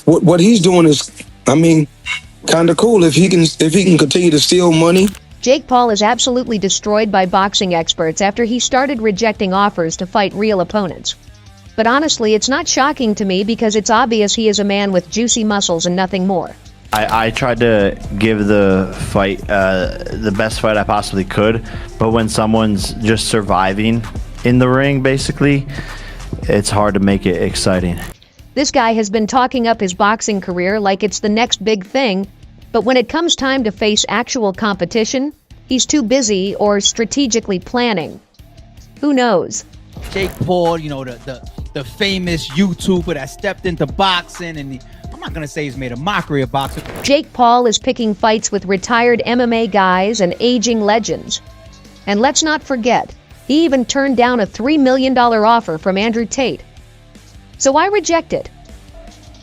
what he's doing is, I mean, kind of cool if he can continue to steal money. Jake Paul is absolutely destroyed by boxing experts after he started rejecting offers to fight real opponents. But honestly, it's not shocking to me because it's obvious he is a man with juicy muscles and nothing more. I tried to give the fight the best fight I possibly could, but when someone's just surviving in the ring, basically, it's hard to make it exciting. This guy has been talking up his boxing career like it's the next big thing, but when it comes time to face actual competition, he's too busy or strategically planning. Who knows? Jake Paul, you know, the famous YouTuber that stepped into boxing, and I'm not gonna say he's made a mockery of boxing. Jake Paul is picking fights with retired MMA guys and aging legends. And let's not forget, he even turned down a $3 million offer from Andrew Tate. So why reject it?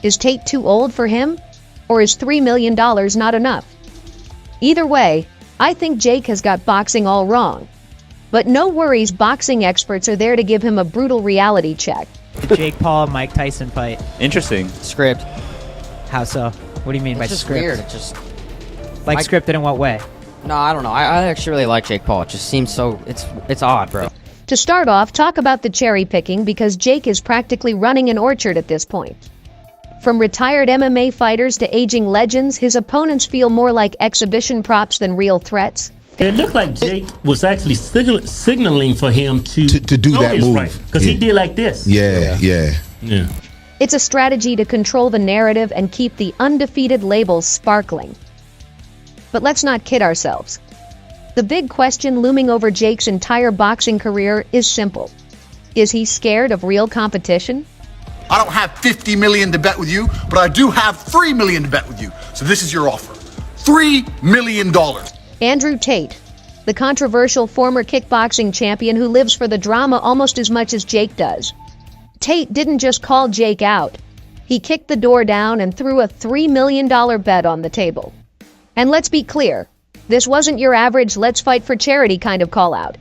Is Tate too old for him? Or is $3 million not enough? Either way, I think Jake has got boxing all wrong. But no worries, boxing experts are there to give him a brutal reality check. The Jake Paul Mike Tyson fight. Interesting. Script. How so? What do you mean by It's just script? weird. It just Like scripted in what way? no, I don't know. I actually really like Jake Paul. It just seems so it's odd, bro. To start off, talk about the cherry picking because Jake is practically running an orchard at this point. From retired MMA fighters to aging legends, his opponents feel more like exhibition props than real threats. It looked like Jake was actually signaling for him to do that move. Because he did like this. Yeah. It's a strategy to control the narrative and keep the undefeated labels sparkling. But let's not kid ourselves. The big question looming over Jake's entire boxing career is simple. Is he scared of real competition? I don't have 50 million to bet with you, but I do have 3 million to bet with you. So this is your offer. $3 million. Andrew Tate, the controversial former kickboxing champion who lives for the drama almost as much as Jake does. Tate didn't just call Jake out. He kicked the door down and threw a $3 million bet on the table. And let's be clear, this wasn't your average let's fight for charity kind of call out.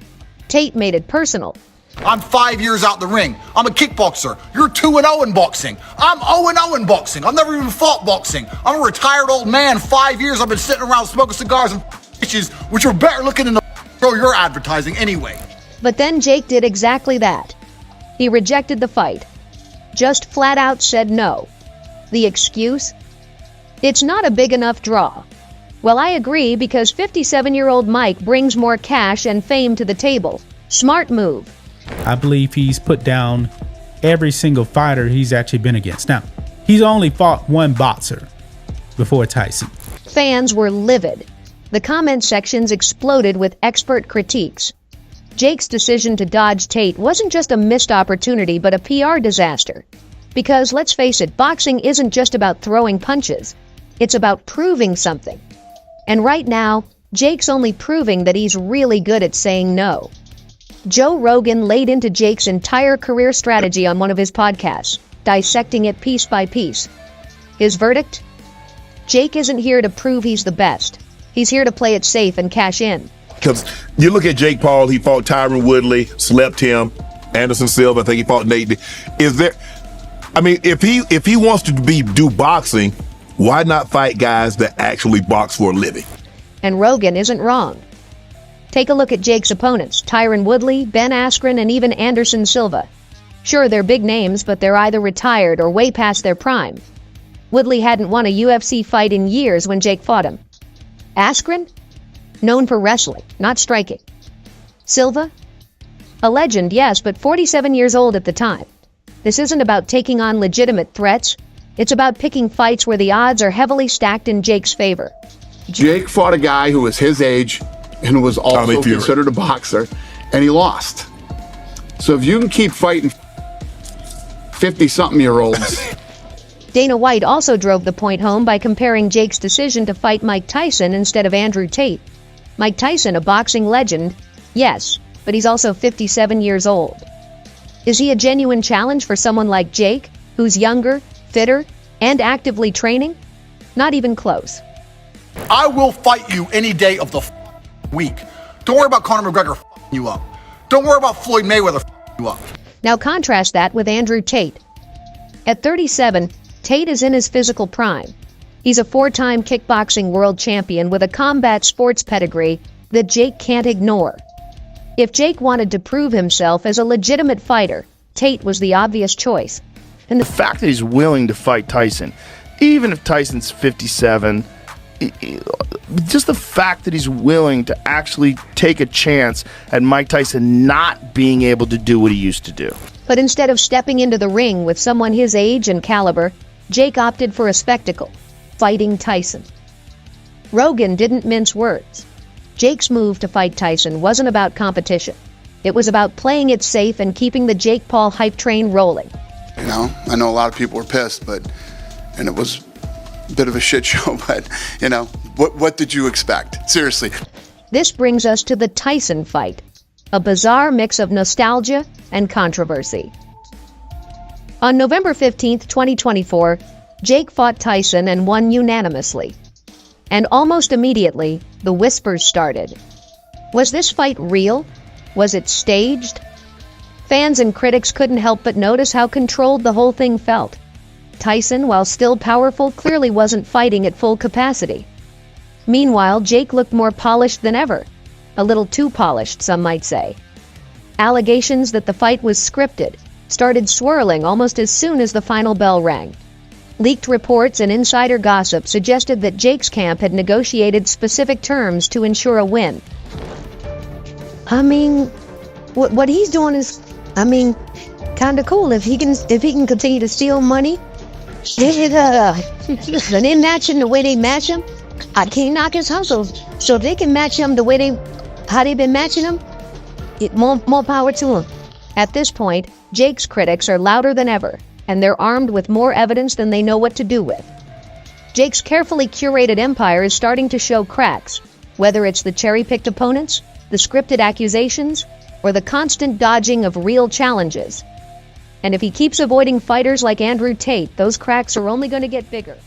Tate made it personal. I'm 5 years out the ring. I'm a kickboxer. You're 2-0 in boxing. I'm 0-0 in boxing. I've never even fought boxing. I'm a retired old man. 5 years I've been sitting around smoking cigars and bitches, which are better looking than the you're advertising anyway. But then Jake did exactly that. He rejected the fight. Just flat out said no. The excuse? It's not a big enough draw. Well, I agree because 57-year-old Mike brings more cash and fame to the table. Smart move. I believe he's put down every single fighter he's actually been against. Now, he's only fought one boxer before Tyson. Fans were livid. The comment sections exploded with expert critiques. Jake's decision to dodge Tate wasn't just a missed opportunity, but a PR disaster. Because, let's face it, boxing isn't just about throwing punches. It's about proving something. And right now, Jake's only proving that he's really good at saying no. Joe Rogan laid into Jake's entire career strategy on one of his podcasts, dissecting it piece by piece. His verdict? Jake isn't here to prove he's the best. He's here to play it safe and cash in. Because you look at Jake Paul, he fought Tyron Woodley, slept him, Anderson Silva, I think he fought Nate. Is there, I mean, if he wants to do boxing, why not fight guys that actually box for a living? And Rogan isn't wrong. Take a look at Jake's opponents, Tyron Woodley, Ben Askren, and even Anderson Silva. Sure, they're big names, but they're either retired or way past their prime. Woodley hadn't won a UFC fight in years when Jake fought him. Askren? Known for wrestling, not striking. Silva? A legend, yes, but 47 years old at the time. This isn't about taking on legitimate threats. It's about picking fights where the odds are heavily stacked in Jake's favor. Jake fought a guy who was his age and who was also considered a boxer, and he lost. So if you can keep fighting 50-something-year-olds... Dana White also drove the point home by comparing Jake's decision to fight Mike Tyson instead of Andrew Tate. Mike Tyson, a boxing legend, yes, but he's also 57 years old. Is he a genuine challenge for someone like Jake, who's younger, fitter, and actively training? Not even close. I will fight you any day of the week. Don't worry about Conor McGregor you up. Don't worry about Floyd Mayweather you up. Now contrast that with Andrew Tate. At 37, Tate is in his physical prime. He's a 4-time kickboxing world champion with a combat sports pedigree that Jake can't ignore. If Jake wanted to prove himself as a legitimate fighter, Tate was the obvious choice. And the fact that he's willing to fight Tyson, even if Tyson's 57, just the fact that he's willing to actually take a chance at Mike Tyson not being able to do what he used to do. But instead of stepping into the ring with someone his age and caliber, Jake opted for a spectacle, fighting Tyson. Rogan didn't mince words. Jake's move to fight Tyson wasn't about competition. It was about playing it safe and keeping the Jake Paul hype train rolling. You know, I know a lot of people were pissed, and it was a bit of a shit show, but, you know, what did you expect? Seriously. This brings us to the Tyson fight, a bizarre mix of nostalgia and controversy. On November 15th, 2024, Jake fought Tyson and won unanimously. And almost immediately, the whispers started. Was this fight real? Was it staged? Fans and critics couldn't help but notice how controlled the whole thing felt. Tyson, while still powerful, clearly wasn't fighting at full capacity. Meanwhile, Jake looked more polished than ever. A little too polished, some might say. Allegations that the fight was scripted started swirling almost as soon as the final bell rang. Leaked reports and insider gossip suggested that Jake's camp had negotiated specific terms to ensure a win. I mean, what he's doing is, kind of cool. If he can continue to steal money, and then match him the way they match him, I can't knock his hustle. So if they can match him the way how they've been matching him, more power to him. At this point, Jake's critics are louder than ever, and they're armed with more evidence than they know what to do with. Jake's carefully curated empire is starting to show cracks, whether it's the cherry-picked opponents, the scripted accusations, or the constant dodging of real challenges. And if he keeps avoiding fighters like Andrew Tate, those cracks are only going to get bigger.